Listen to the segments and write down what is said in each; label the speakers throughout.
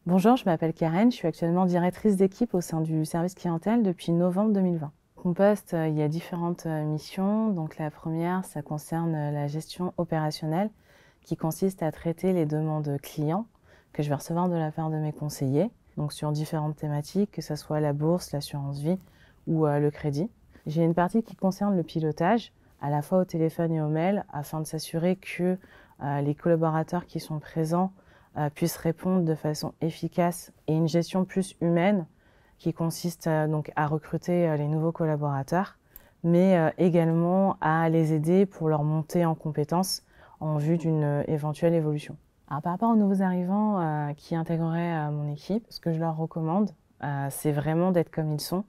Speaker 1: Bonjour, je m'appelle Karen, je suis actuellement directrice d'équipe au sein du service clientèle depuis novembre 2020. Mon poste, il y a différentes missions. Donc la première, ça concerne la gestion opérationnelle qui consiste à traiter les demandes clients que je vais recevoir de la part de mes conseillers, donc sur différentes thématiques, que ce soit la bourse, l'assurance vie ou le crédit. J'ai une partie qui concerne le pilotage, à la fois au téléphone et au mail, afin de s'assurer que les collaborateurs qui sont présents puissent répondre de façon efficace et une gestion plus humaine qui consiste donc à recruter les nouveaux collaborateurs, mais également à les aider pour leur monter en compétences en vue d'une éventuelle évolution. Alors, par rapport aux nouveaux arrivants qui intégreraient mon équipe, ce que je leur recommande, c'est vraiment d'être comme ils sont,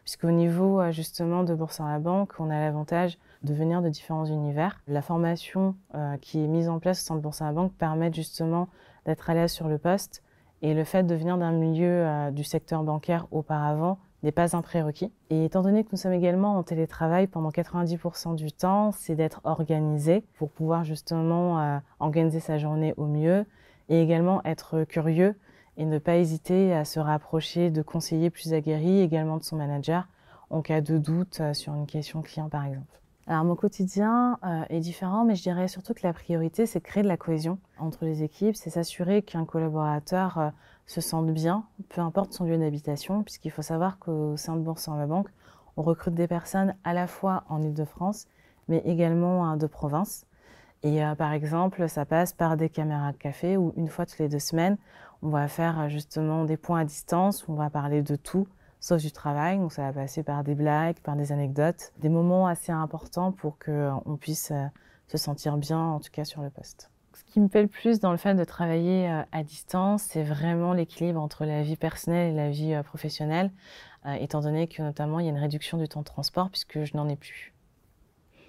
Speaker 1: puisqu'au niveau justement de Boursorama Banque, on a l'avantage de venir de différents univers. La formation qui est mise en place au sein de Boursorama Banque permet justement d'être à l'aise sur le poste, et le fait de venir d'un milieu du secteur bancaire auparavant n'est pas un prérequis. Et étant donné que nous sommes également en télétravail pendant 90% du temps, c'est d'être organisé pour pouvoir justement organiser sa journée au mieux et également être curieux et ne pas hésiter à se rapprocher de conseillers plus aguerris, également de son manager, en cas de doute sur une question client par exemple. Alors mon quotidien est différent, mais je dirais surtout que la priorité, c'est de créer de la cohésion entre les équipes, c'est s'assurer qu'un collaborateur se sente bien, peu importe son lieu d'habitation, puisqu'il faut savoir qu'au sein de Boursorama Banque, on recrute des personnes à la fois en Île-de-France, mais également de province. Et par exemple, ça passe par des caméras de café où une fois toutes les 2 semaines, on va faire justement des points à distance où on va parler de tout, sauf du travail. Donc ça va passer par des blagues, par des anecdotes, des moments assez importants pour qu'on puisse se sentir bien, en tout cas sur le poste. Ce qui me plaît le plus dans le fait de travailler à distance, c'est vraiment l'équilibre entre la vie personnelle et la vie professionnelle, étant donné que notamment il y a une réduction du temps de transport puisque je n'en ai plus.